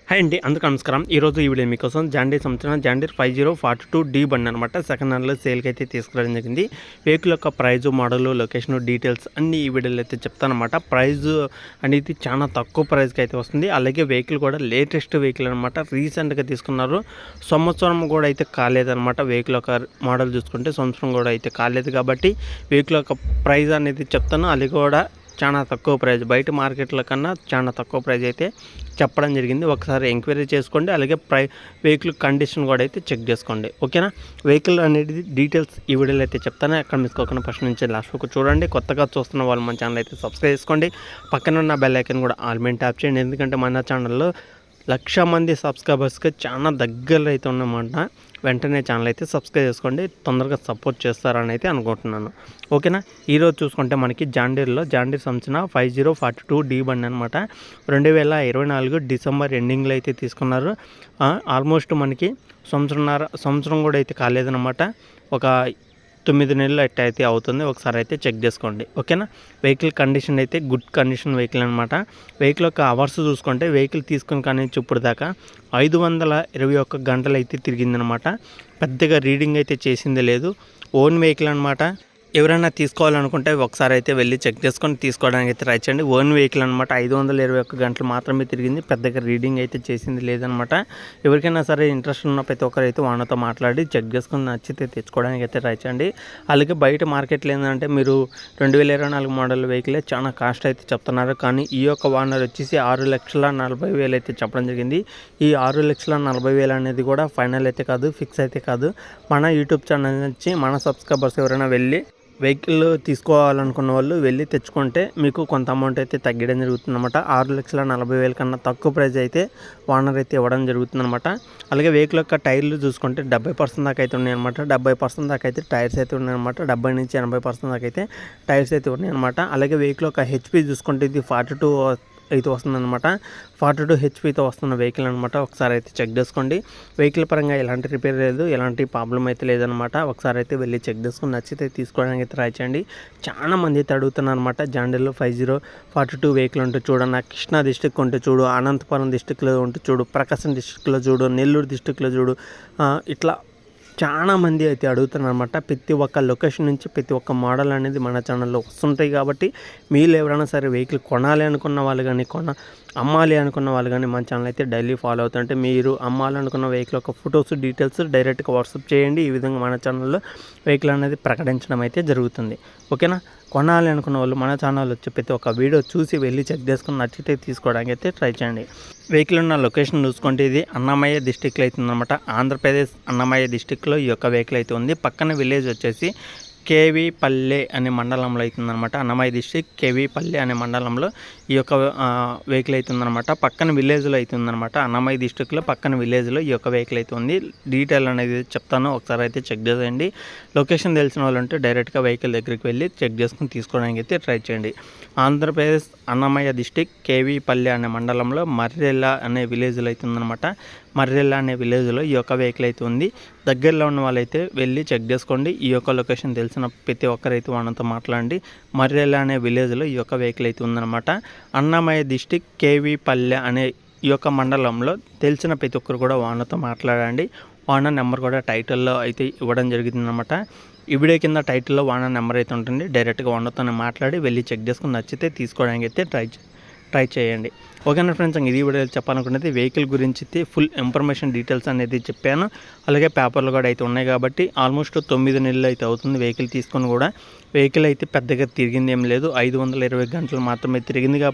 Hi అండి, అందరికీ నమస్కారం. ఈరోజు ఈ వీడియో మీకోసం జాండీర్ సంబంధించిన జాండీర్ 5042D బండి అనమాట సెకండ్ హ్యాండ్లో సేల్కి అయితే తీసుకురావడం జరిగింది. వెహికల్ యొక్క ప్రైజు, మోడల్, లొకేషన్, డీటెయిల్స్ అన్ని ఈ వీడియోలో అయితే చెప్తానమాట. ప్రైజు అనేది చాలా తక్కువ ప్రైస్కి అయితే వస్తుంది. అలాగే వెహికల్ కూడా లేటెస్ట్ వెహికల్ అనమాట, రీసెంట్గా తీసుకున్నారు. సంవత్సరం కూడా అయితే కాలేదనమాట. వెహికల్ యొక్క మోడల్ చూసుకుంటే సంవత్సరం కూడా అయితే కాలేదు కాబట్టి వెహికల్ యొక్క ప్రైజ్ అనేది చెప్తాను. అది కూడా చాలా తక్కువ ప్రైజ్, బయట మార్కెట్ల కన్నా చాలా తక్కువ ప్రైజ్ అయితే చెప్పడం జరిగింది. ఒకసారి ఎంక్వైరీ చేసుకోండి. అలాగే వెహికల్ కండిషన్ కూడా అయితే చెక్ చేసుకోండి. ఓకేనా? వెహికల్ అనేది డీటెయిల్స్ ఈ వీడియోలో అయితే చెప్తాను. ఎక్కడ మిస్కోకుండా ఫస్ట్ నుంచి లాస్ట్ వరకు చూడండి. కొత్తగా చూస్తున్న వాళ్ళు మన ఛానల్ అయితే సబ్స్క్రైబ్ చేసుకోండి. పక్కన ఉన్న బెల్ ఐకాన్ కూడా ఆల్ మీద ట్యాప్ చేయండి. ఎందుకంటే మన ఛానల్లో 1,00,000 మంది సబ్స్క్రైబర్స్కి చాలా దగ్గరలో అయితే ఉన్నమాట. వెంటనే ఛానల్ అయితే సబ్స్క్రైబ్ చేసుకోండి. తొందరగా సపోర్ట్ చేస్తారని అయితే అనుకుంటున్నాను. ఓకేనా? ఈరోజు చూసుకుంటే మనకి జాండీర్ సంబంధించిన 5042D బండి అనమాట. 2024 డిసెంబర్ ఎండింగ్లో అయితే తీసుకున్నారు. ఆల్మోస్ట్ మనకి సంవత్సరం కూడా అయితే కాలేదనమాట. ఒక 9 నెలలు అయితే అవుతుంది. ఒకసారి అయితే చెక్ చేసుకోండి. ఓకేనా? వెహికల్ కండిషన్ అయితే గుడ్ కండిషన్ వెహికల్ అనమాట. వెహికల్ యొక్క అవర్స్ చూసుకుంటే వెహికల్ తీసుకుని కానీ ఇప్పుడు దాకా 521 గంటలు అయితే తిరిగిందనమాట. పెద్దగా రీడింగ్ అయితే చేసింది లేదు. ఓన్ వెహికల్ అనమాట. ఎవరైనా తీసుకోవాలనుకుంటే ఒకసారి అయితే వెళ్ళి చెక్ చేసుకొని తీసుకోవడానికి అయితే ట్రై చేయండి. ఓన్ వెహికల్ అనమాట. 521 గంటలు మాత్రమే తిరిగింది. పెద్దగా రీడింగ్ అయితే చేసింది లేదనమాట. ఎవరికైనా సరే ఇంట్రెస్ట్ ఉన్న ప్రతి ఒక్కరు అయితే వాళ్ళతో మాట్లాడి చెక్ చేసుకొని నచ్చితే తెచ్చుకోవడానికి అయితే ట్రై చేయండి. అలాగే బయట మార్కెట్లో ఏంటంటే మీరు 2024 మోడల్ వెహికలే చాలా కాస్ట్ అయితే చెప్తున్నారు. కానీ ఈ యొక్క ఓనర్ వచ్చేసి 6,40,000 అయితే చెప్పడం జరిగింది. ఈ 6,40,000 అనేది కూడా ఫైనల్ అయితే కాదు, ఫిక్స్ అయితే కాదు. మన యూట్యూబ్ ఛానల్ నుంచి మన సబ్స్క్రైబర్స్ ఎవరైనా వెళ్ళి వెహికల్ తీసుకోవాలనుకున్న వాళ్ళు వెళ్ళి తెచ్చుకుంటే మీకు కొంత అమౌంట్ అయితే తగ్గడం జరుగుతుందన్నమాట. 6,40,000 కన్నా తక్కువ ప్రైస్ అయితే ఓనర్ అయితే ఇవ్వడం జరుగుతుందన్నమాట. అలాగే వెహికల్ యొక్క టైర్లు చూసుకుంటే 70% దాకా అయితే ఉన్నాయన్నమాట. 70% దాకా అయితే టైర్స్ అయితే ఉన్నాయన్నమాట. 70 నుంచి 80% దాకా అయితే టైర్స్ అయితే ఉన్నాయన్నమాట. అలాగే వెహికల్ యొక్క హెచ్పి చూసుకుంటే ఇది 42 అయితే వస్తుందన్నమాట. 42 హెచ్పితో వస్తున్న వెహికల్ అనమాట. ఒకసారి అయితే చెక్ చేసుకోండి. వెహికల్ పరంగా ఎలాంటి రిపేర్ లేదు, ఎలాంటి ప్రాబ్లం అయితే లేదనమాట. ఒకసారి అయితే వెళ్ళి చెక్ చేసుకుని నచ్చితే తీసుకోవడానికి అయితే ట్రై చేయండి. చాలా మంది అయితే అడుగుతున్నారు అనమాట. జాండీర్లో 5042 వెహికల్ ఉంటే చూడన్న, కృష్ణా డిస్టిక్ ఉంటే చూడు, అనంతపురం డిస్టిక్లో ఉంటే చూడు, ప్రకాశం డిస్టిక్లో చూడు, నెల్లూరు డిస్టిక్లో చూడు, ఇట్లా చాలా మంది అయితే అడుగుతున్నారు అనమాట. ప్రతి ఒక్క లొకేషన్ నుంచి ప్రతి ఒక్క మోడల్ అనేది మన ఛానల్లో వస్తుంటాయి. కాబట్టి మీరు ఎవరైనా సరే వెహికల్ కొనాలి అనుకున్న వాళ్ళు కానీ అమ్మాలి అనుకున్న వాళ్ళు కానీ మన ఛానల్ అయితే డైలీ ఫాలో అవుతుంటే మీరు అమ్మాలనుకున్న వెహికల్ యొక్క ఫొటోస్, డీటెయిల్స్ డైరెక్ట్గా వాట్సాప్ చేయండి. ఈ విధంగా మన ఛానల్లో వెహికల్ అనేది ప్రకటించడం అయితే జరుగుతుంది. ఓకేనా? కొనాలి అనుకున్న వాళ్ళు మన ఛానల్ వచ్చి ప్రతి ఒక్క వీడియో చూసి వెళ్ళి చెక్ చేసుకుని నచ్చితే తీసుకోవడానికి అయితే ట్రై చేయండి. వెహికల్ ఉన్న లొకేషన్ చూసుకుంటే ఇది అన్నమయ్య డిస్టిక్లో అయితే ఉందన్నమాట. ఆంధ్రప్రదేశ్ అన్నమయ్య డిస్టిక్లో ఈ యొక్క వెహికల్ అయితే ఉంది. పక్కన విలేజ్ వచ్చేసి కేవీపల్లె అనే మండలంలో అవుతుందన్నమాట. అన్నమయ్య డిస్టిక్ కేవీపల్లె అనే మండలంలో ఈ యొక్క వెహికల్ అవుతుందన్నమాట. పక్కన విలేజ్లో అవుతుందన్నమాట. అన్నమయ్య డిస్టిక్లో పక్కన విలేజ్లో ఈ యొక్క వెహికల్ అయితే ఉంది. డీటెయిల్ అనేది చెప్తాను, ఒకసారి అయితే చెక్ చేసేయండి. లొకేషన్ తెలిసిన వాళ్ళు ఉంటే డైరెక్ట్గా వెహికల్ దగ్గరికి వెళ్ళి చెక్ చేసుకుని తీసుకోవడానికి అయితే ట్రై చేయండి. ఆంధ్రప్రదేశ్ అన్నమయ్య డిస్టిక్ కేవీపల్లె అనే మండలంలో మర్రెల్ల అనే విలేజ్లో అవుతుందన్నమాట. మర్రెల్ల అనే విలేజ్లో ఈ యొక్క వెహికల్ అయితే ఉంది. దగ్గరలో ఉన్న వాళ్ళైతే వెళ్ళి చెక్ చేసుకోండి. ఈ యొక్క లొకేషన్ తెలిసిన ప్రతి ఒక్కరైతే వాళ్ళతో మాట్లాడండి. మర్రెల్ల అనే విలేజ్లో ఈ యొక్క వెహికల్ అయితే ఉందన్నమాట. అన్నమయ్య డిస్టిక్ కేవీపల్లె అనే ఈ యొక్క మండలంలో తెలిసిన ప్రతి ఒక్కరు కూడా వాళ్ళతో మాట్లాడండి. ఓనర్ నెంబర్ కూడా టైటిల్లో అయితే ఇవ్వడం జరిగిందనమాట. ఈ వీడియో కింద టైటిల్లో ఓనర్ నెంబర్ అయితే ఉంటుంది. డైరెక్ట్గా ఓనర్తో మాట్లాడి వెళ్ళి చెక్ చేసుకుని నచ్చితే తీసుకోవడానికి అయితే ట్రై చేయండి. ఓకేనా ఫ్రెండ్స్? ఇది వీడియోలో చెప్పాలనుకున్నది వెహికల్ గురించి అయితే ఫుల్ ఇన్ఫర్మేషన్ డీటెయిల్స్ అనేది చెప్పాను. అలాగే పేపర్లు కూడా అయితే ఉన్నాయి కాబట్టి ఆల్మోస్ట్ 9 నెలలు అయితే అవుతుంది వెహికల్ తీసుకొని కూడా. వెహికల్ అయితే పెద్దగా తిరిగింది ఏం లేదు, 520 గంటలు మాత్రమే తిరిగింది.